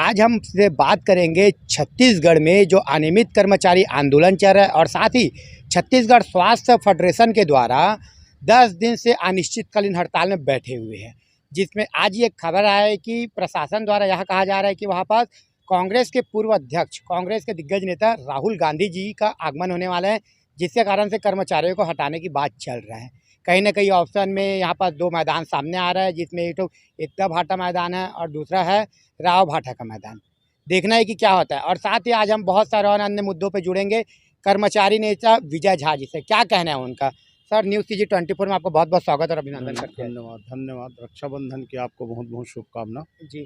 आज हम से बात करेंगे छत्तीसगढ़ में जो अनियमित कर्मचारी आंदोलन चल रहा है और साथ ही छत्तीसगढ़ स्वास्थ्य फेडरेशन के द्वारा 10 दिन से अनिश्चितकालीन हड़ताल में बैठे हुए हैं, जिसमें आज ये खबर आया है कि प्रशासन द्वारा यह कहा जा रहा है कि वहाँ पर कांग्रेस के पूर्व अध्यक्ष, कांग्रेस के दिग्गज नेता राहुल गांधी जी का आगमन होने वाला है, जिसके कारण से कर्मचारियों को हटाने की बात चल रहा है। कहीं ना कहीं ऑप्शन में यहाँ पर दो मैदान सामने आ रहा है, जिसमें एक तो एकता भाटा मैदान है और दूसरा है राव भाटा का मैदान। देखना है कि क्या होता है। और साथ ही आज हम बहुत सारे और अन्य मुद्दों पर जुड़ेंगे कर्मचारी नेता विजय झा जी से। क्या कहना है उनका। सर, न्यूज़ CG 24 में आपको बहुत बहुत स्वागत और अभिनंदन करते हैं। धन्यवाद। रक्षाबंधन की आपको बहुत बहुत शुभकामना जी।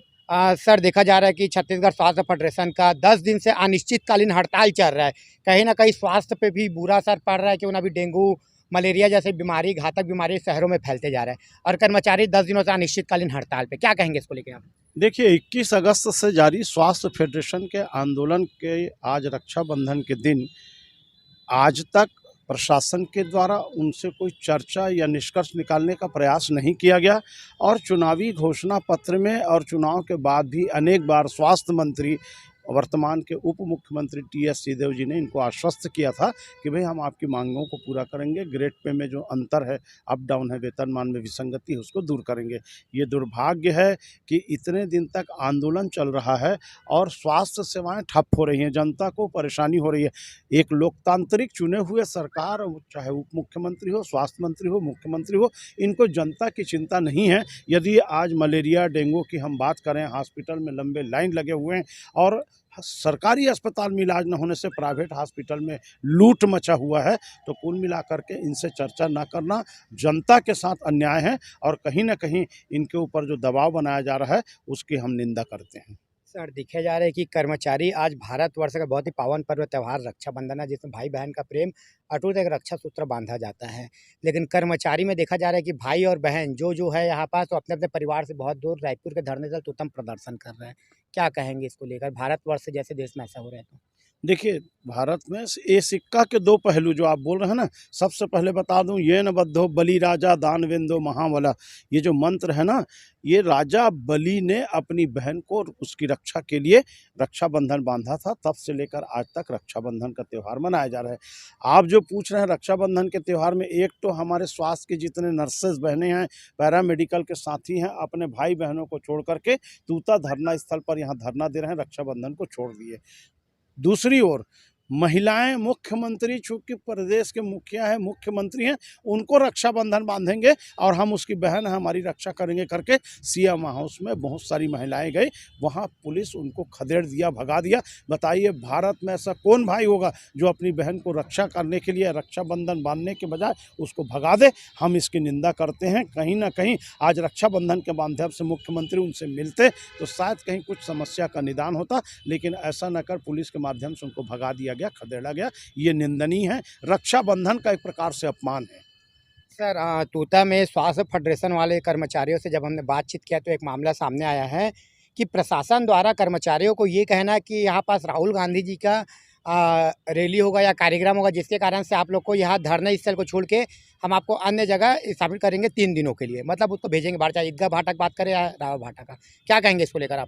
सर, देखा जा रहा है कि छत्तीसगढ़ स्वास्थ्य फेडरेशन का 10 दिन से अनिश्चितकालीन हड़ताल चल रहा है। कहीं ना कहीं स्वास्थ्य पे भी बुरा असर पड़ रहा है कि अभी डेंगू, मलेरिया जैसे बीमारी, घातक बीमारी शहरों में फैलते जा रहे हैं और कर्मचारी 10 दिनों से अनिश्चितकालीन हड़ताल पे। क्या कहेंगे इसको लेकर आप। देखिए, 21 अगस्त से जारी स्वास्थ्य फेडरेशन के आंदोलन के आज रक्षाबंधन के दिन आज तक प्रशासन के द्वारा उनसे कोई चर्चा या निष्कर्ष निकालने का प्रयास नहीं किया गया और चुनावी घोषणा पत्र में और चुनाव के बाद भी अनेक बार स्वास्थ्य मंत्री, वर्तमान के उप मुख्यमंत्री TS सिंहदेव जी ने इनको आश्वस्त किया था कि भाई हम आपकी मांगों को पूरा करेंगे, ग्रेड पे में जो अंतर है, अप डाउन है, वेतनमान में विसंगति है, उसको दूर करेंगे। ये दुर्भाग्य है कि इतने दिन तक आंदोलन चल रहा है और स्वास्थ्य सेवाएं ठप हो रही हैं, जनता को परेशानी हो रही है। एक लोकतांत्रिक चुने हुए सरकार, चाहे उप मुख्यमंत्री हो, स्वास्थ्य मंत्री हो, मुख्यमंत्री हो, इनको जनता की चिंता नहीं है। यदि आज मलेरिया, डेंगू की हम बात करें, हॉस्पिटल में लंबे लाइन लगे हुए हैं और सरकारी अस्पताल में इलाज न होने से प्राइवेट हॉस्पिटल में लूट मचा हुआ है, तो कुल मिलाकर के इनसे चर्चा न करना जनता के साथ अन्याय है और कहीं ना कहीं इनके ऊपर जो दबाव बनाया जा रहा है उसकी हम निंदा करते हैं। सर, दिखे जा रहा है कि कर्मचारी आज भारतवर्ष का बहुत ही पावन पर्व त्यौहार रक्षाबंधन है, जिसमें भाई बहन का प्रेम अटूट एक रक्षा सूत्र बांधा जाता है। लेकिन कर्मचारी में देखा जा रहा है कि भाई और बहन जो है यहाँ पास तो अपने अपने परिवार से बहुत दूर रायपुर के धरने स्थल उत्तम प्रदर्शन कर रहे हैं। क्या कहेंगे इसको लेकर, भारतवर्ष जैसे देश में ऐसा हो रहा है तो। देखिए, भारत में ये सिक्का के दो पहलू जो आप बोल रहे हैं ना, सबसे पहले बता दूं, ये न बद्धो बलि राजा दानवेंदो महाबला, ये जो मंत्र है ना, ये राजा बलि ने अपनी बहन को उसकी रक्षा के लिए रक्षाबंधन बांधा था। तब से लेकर आज तक रक्षाबंधन का त्यौहार मनाया जा रहा है। आप जो पूछ रहे हैं रक्षाबंधन के त्यौहार में, एक तो हमारे स्वास्थ्य के जितने नर्सेज बहनें हैं, पैरामेडिकल के साथी हैं, अपने भाई बहनों को छोड़ करके तूता धरना स्थल पर यहाँ धरना दे रहे हैं, रक्षाबंधन को छोड़ दिए। दूसरी ओर महिलाएं, मुख्यमंत्री चूँकि प्रदेश के मुखिया हैं, मुख्यमंत्री हैं, उनको रक्षाबंधन बांधेंगे और हम उसकी बहन है, हमारी रक्षा करेंगे करके सीएम हाउस में बहुत सारी महिलाएं गई, वहां पुलिस उनको खदेड़ दिया, भगा दिया। बताइए, भारत में ऐसा कौन भाई होगा जो अपनी बहन को रक्षा करने के लिए रक्षाबंधन बांधने के बजाय उसको भगा दे। हम इसकी निंदा करते हैं। कहीं ना कहीं आज रक्षाबंधन के माध्यम से मुख्यमंत्री उनसे मिलते तो शायद कहीं कुछ समस्या का निदान होता, लेकिन ऐसा न कर पुलिस के माध्यम से उनको भगा दिया गया, खदेड़ा गया। ये निंदनीय है। रक्षाबंधन का एक प्रकार से अपमान है। सर, तूता में स्वास्थ्य फेडरेशन वाले कर्मचारियों से जब हमने बातचीत किया तो एक मामला सामने आया है कि प्रशासन द्वारा कर्मचारियों को ये कहना कि यहाँ पास राहुल गांधी जी का रैली होगा या कार्यक्रम होगा, जिसके कारण से आप लोग को यहाँ धरना स्थल को छोड़ के हम आपको अन्य जगह स्थापित करेंगे 3 दिनों के लिए, मतलब उसको भेजेंगे बाहर, चाहे ईदगाह भाटा की बात करें या राव भाटा का। क्या कहेंगे इसको लेकर आप।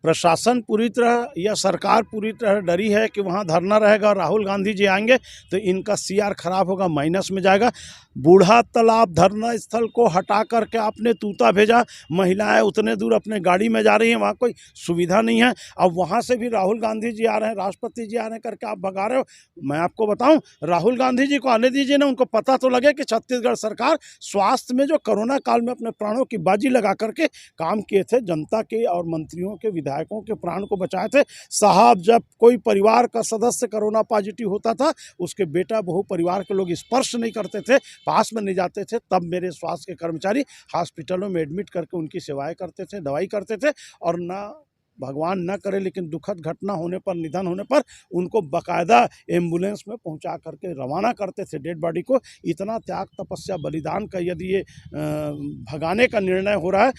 प्रशासन पूरी तरह या सरकार पूरी तरह डरी है कि वहाँ धरना रहेगा और राहुल गांधी जी आएंगे तो इनका CR खराब होगा, माइनस में जाएगा। बूढ़ा तालाब धरना स्थल को हटा करके आपने तूता भेजा, महिलाएं उतने दूर अपने गाड़ी में जा रही हैं, वहाँ कोई सुविधा नहीं है। अब वहाँ से भी राहुल गांधी जी आ रहे हैं, राष्ट्रपति जी आ रहे हैं करके आप भगा रहे हो। मैं आपको बताऊँ, राहुल गांधी जी को आने दीजिए ना, उनको पता तो लगे कि छत्तीसगढ़ सरकार स्वास्थ्य में जो कोरोना काल में अपने प्राणों की बाजी लगा करके काम किए थे, जनता के और मंत्रियों के, विधायकों के प्राण को बचाए थे। साहब, जब कोई परिवार का सदस्य कोरोना पॉजिटिव होता था, उसके बेटा बहू परिवार के लोग स्पर्श नहीं करते थे, पास में नहीं जाते थे। तब मेरे स्वास्थ्य के कर्मचारी हॉस्पिटलों में एडमिट करके उनकी सेवाएं करते थे, दवाई करते थे और ना भगवान न करे लेकिन दुखद घटना होने पर, निधन होने पर उनको बाकायदा एम्बुलेंस में पहुंचा करके रवाना करते थे डेड बॉडी को। इतना त्याग, तपस्या, बलिदान का यदि ये भगाने का निर्णय हो रहा है।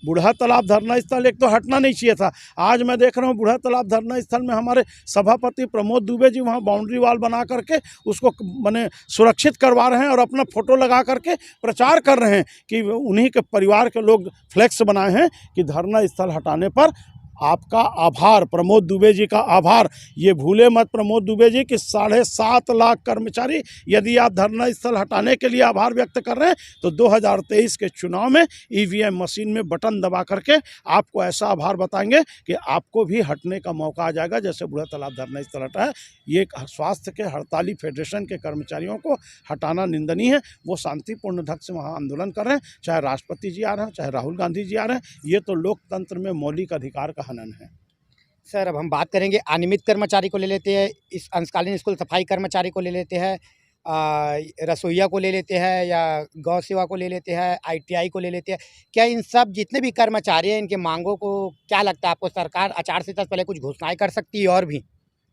बूढ़ा तालाब धरना स्थल एक तो हटना नहीं चाहिए था। आज मैं देख रहा हूँ बूढ़ा तालाब धरना स्थल में हमारे सभापति प्रमोद दुबे जी वहाँ बाउंड्री वॉल बना करके उसको माने सुरक्षित करवा रहे हैं और अपना फोटो लगा करके प्रचार कर रहे हैं कि उन्हीं के परिवार के लोग फ्लैक्स बनाए हैं कि धरना स्थल हटाने पर आपका आभार, प्रमोद दुबे जी का आभार। ये भूले मत प्रमोद दुबे जी कि 7.5 लाख कर्मचारी, यदि आप धरना स्थल हटाने के लिए आभार व्यक्त कर रहे हैं तो 2023 के चुनाव में ईवीएम मशीन में बटन दबा करके आपको ऐसा आभार बताएंगे कि आपको भी हटने का मौका आ जाएगा, जैसे बूढ़ा तालाब धरना स्थल हटा है। ये स्वास्थ्य के हड़ताली फेडरेशन के कर्मचारियों को हटाना निंदनीय है। वो शांतिपूर्ण ढंग से वहाँ आंदोलन कर रहे हैं, चाहे राष्ट्रपति जी आ रहे हैं, चाहे राहुल गांधी जी आ रहे हैं। ये तो लोकतंत्र में मौलिक अधिकार का हनन है। सर, अब हम बात करेंगे अनियमित कर्मचारी को ले लेते हैं, इस अंशकालीन स्कूल सफाई कर्मचारी को ले लेते हैं, रसोइया को ले लेते हैं, या गौ सेवा को ले लेते हैं, आईटीआई को ले लेते हैं। क्या इन सब जितने भी कर्मचारी हैं, इनके मांगों को क्या लगता है आपको, सरकार आचार संहिता से पहले कुछ घोषणाएं कर सकती है और भी?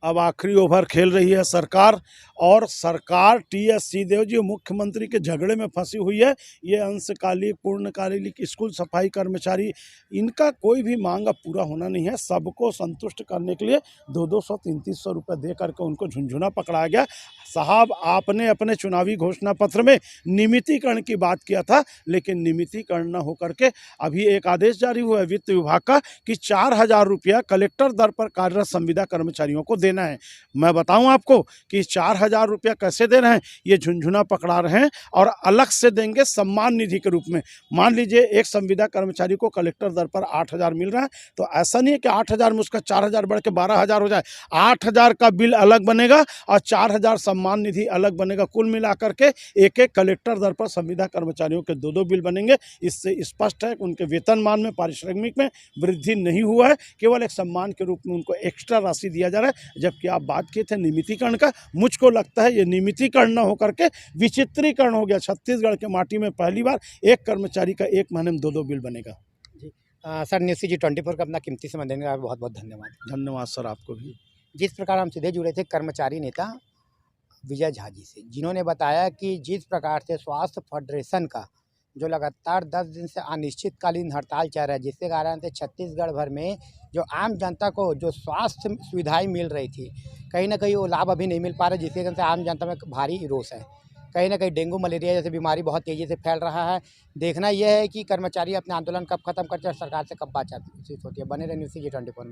अब आखिरी ओवर खेल रही है सरकार, और सरकार टीएस सिंहदेव जी मुख्यमंत्री के झगड़े में फंसी हुई है। ये अंशकालिक पूर्णकालिक स्कूल सफाई कर्मचारी, इनका कोई भी मांग अब पूरा होना नहीं है। सबको संतुष्ट करने के लिए 200-200, 300-300 रुपये दे करके उनको झुंझुना पकड़ाया गया। साहब, आपने अपने चुनावी घोषणा पत्र में नियमितीकरण की बात किया था, लेकिन नियमितीकरण न होकर के अभी एक आदेश जारी हुआ है वित्त विभाग का कि 4,000 रुपया कलेक्टर दर पर कार्यरत संविदा कर्मचारियों को देना है। मैं बताऊं आपको कि 4,000 रुपया कैसे दे रहे हैं, ये झुंझुना पकड़ा रहे हैं, और अलग से देंगे सम्मान निधि के रूप में। मान लीजिए एक संविदा कर्मचारी को कलेक्टर दर पर 8,000 मिल रहा है, तो ऐसा नहीं है कि 8,000 में उसका 4,000 बढ़ के 12,000 हो जाए। 8,000 का बिल अलग बनेगा और 4,000 सम्मान निधि अलग बनेगा। कुल मिलाकर के एक एक कलेक्टर दर पर संविदा कर्मचारियों के 2-2 बिल बनेंगे। इससे स्पष्ट है कि उनके वेतनमान में, पारिश्रमिक में वृद्धि नहीं हुआ है, केवल एक सम्मान के रूप में उनको एक्स्ट्रा राशि दिया जा रहा है। जबकि आप बात किए थे नियमितीकरण का, मुझको लगता है ये नियमितीकरण न होकर के विचित्रीकरण हो गया। छत्तीसगढ़ के माटी में पहली बार एक कर्मचारी का एक महीने में 2-2 बिल बनेगा। जी सर, न्यूज़ CG 24 का अपना कीमती समय देने का बहुत बहुत धन्यवाद। धन्यवाद सर, आपको भी। जिस प्रकार हम सीधे जुड़े थे कर्मचारी नेता विजय झा जी से, जिन्होंने बताया कि जिस प्रकार से स्वास्थ्य फेडरेशन का जो लगातार 10 दिन से अनिश्चितकालीन हड़ताल चल रहा है, जिसके कारण से छत्तीसगढ़ भर में जो आम जनता को जो स्वास्थ्य सुविधाएं मिल रही थी, कहीं ना कहीं वो लाभ अभी नहीं मिल पा रहा, जिसके कारण से आम जनता में भारी रोष है। कहीं ना कहीं डेंगू मलेरिया जैसे बीमारी बहुत तेज़ी से फैल रहा है। देखना यह है कि कर्मचारी अपने आंदोलन कब खत्म करते हैं और सरकार से कब बातचीत होती है। बने रहे न्यूज़ CG 24 में।